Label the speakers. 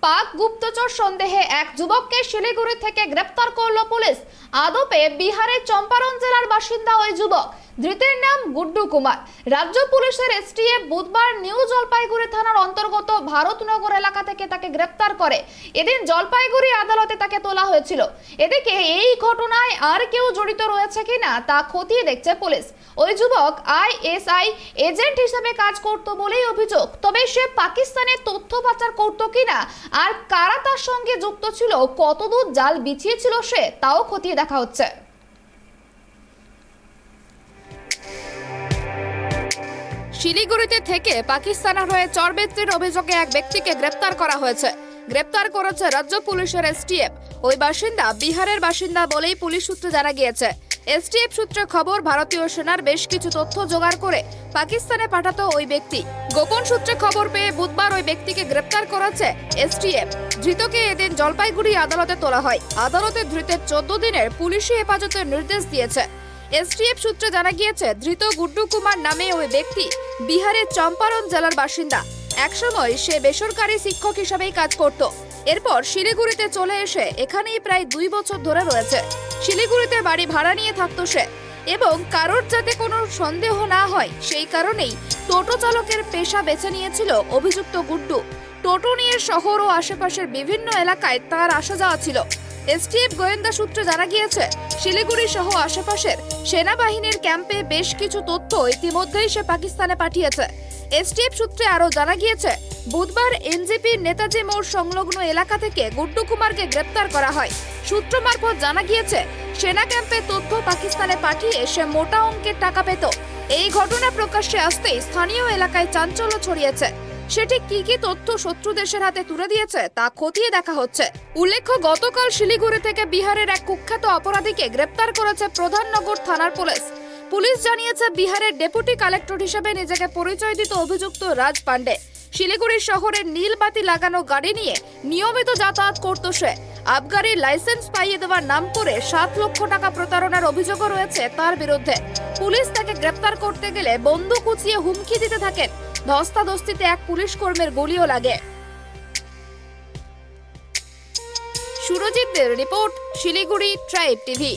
Speaker 1: পাক গুপ্তচর সন্দেহে এক যুবককে শিলিগুড়ি থেকে গ্রেফতার করল পুলিশ। আদপে বিহারের চম্পারণ জেলার বাসিন্দা ওই যুবক। ধৃতের নাম গুড্ডু কুমার। রাজ্য পুলিশের এসটিএফ বুধবার নিউ জলপাইগুড়ি থানার অন্তর্গত ভারতনগর এলাকা থেকে তাকে গ্রেফতার করে। এদিন জলপাইগুড়ি আদালতে তাকে তোলা হয়েছিল। এদিকে এই ঘটনায় আর কেউ জড়িত রয়েছে কিনা তা খতিয়ে দেখছে পুলিশ। ওই যুবক আইএসআই এজেন্ট হিসেবে কাজ করত বলেই অভিযোগ। তবে সে পাকিস্তানের তথ্য পাচার করত কিনা আর কারা তার সঙ্গে যুক্ত ছিল, কতদূর জাল বিছিয়েছিল সে, তাও খতিয়ে দেখা হচ্ছে। শিলিগুড়িতে থেকে পাকিস্তানের হয়ে চরবেত্রীর অভিযোগে এক ব্যক্তিকে গ্রেপ্তার করা হয়েছে। গ্রেপ্তার করেছে রাজ্য পুলিশের এসটিএফ। ওই বাসিন্দা বিহারের বাসিন্দা বলেই পুলিশ সূত্রে জানা গিয়েছে। এসটিএফ সূত্রে খবর, ভারতীয় সেনার বেশ কিছু তথ্য জোগাড় করে পাকিস্তানে পাঠাতো ওই ব্যক্তি। গোপন সূত্রে খবর পেয়ে বুধবার ওই ব্যক্তিকে গ্রেপ্তার করেছে এসটিএফ। ধৃতকে এদিন জলপাইগুড়ি আদালতে তোলা হয়। আদালতে ধৃতের 14 দিনের পুলিশি হেফাজতের নির্দেশ দিয়েছে। এসটিএফ সূত্রে জানা গিয়েছে, ধৃত গুড্ডু কুমার নামে ওই ব্যক্তি বিহারের চম্পারণ জেলার বাসিন্দা। একসময় সে বেসরকারি শিক্ষক হিসেবেই কাজ করত। এরপর শিলিগুড়িতে চলে এসে এখানেই প্রায় 2 বছর ধরে রয়েছে। শিলিগুড়িতে বাড়ি ভাড়া নিয়ে থাকতো সে, এবং কারোর যাতে কোনো সন্দেহ না হয় সেই কারণেই টোটো চালকের পেশা বেছে নিয়েছিল অভিযুক্ত গুড্ডু। টোটো নিয়ে শহর ও আশেপাশের বিভিন্ন এলাকায় তার আসা যাওয়া ছিল। এসটিএফ গোয়েন্দা সূত্রে জানা গিয়েছে, শিলিগুড়ি সহ আশেপাশের সেনাবাহিনীর ক্যাম্পে বেশ কিছু তথ্য ইতিমধ্যেই সে পাকিস্তানে পাঠিয়েছে। এসটিএফ সূত্রে আরও জানা গিয়েছে, বুধবার এনজেপির নেতাজি মোড় সংলগ্ন এলাকা থেকে গুড্ডু কুমারকে গ্রেপ্তার করা হয়। সূত্র মারফত জানা গিয়েছে, সেনা ক্যাম্পে তথ্য পাকিস্তানে পাঠিয়ে সে মোটা অঙ্কের টাকা পেত। এই ঘটনা প্রকাশ্যে আসতেই স্থানীয় এলাকায় চাঞ্চল্য ছড়িয়েছে। সেটি কি তথ্য শত্রু দেশের হাতে তুলে দিয়েছে তা খতিয়ে দেখা হচ্ছে। উল্লেখ্য, গতকাল শিলিগুড়ি থেকে বিহারের এক কুখ্যাত অপরাধীকে গ্রেপ্তার করেছে প্রধাননগর থানার পুলিশ। পুলিশ জানিয়েছে, বিহারের ডেপুটি কালেক্টর হিসেবে নিজেকে পরিচয় দিত অভিযুক্ত রাজ পান্ডে। শিলিগুড়ি শহরের নীলবাতি লাগানো গাড়ি নিয়ে নিয়মিত যাতায়াত করত সে। আবগারির লাইসেন্স পাইয়ে দেওয়ার নাম করে 7 লক্ষ টাকা প্রতারণার অভিযোগও রয়েছে তার বিরুদ্ধে। পুলিশ তাকে গ্রেপ্তার করতে গেলে বন্দুক উঁচিয়ে হুমকি দিতে থাকেন। ধস্তাধস্তিতে এক পুলিশ কর্মীর গুলিও লাগে। সুরজিৎদের রিপোর্ট, শিলিগুড়ি ট্রাইব টিভি।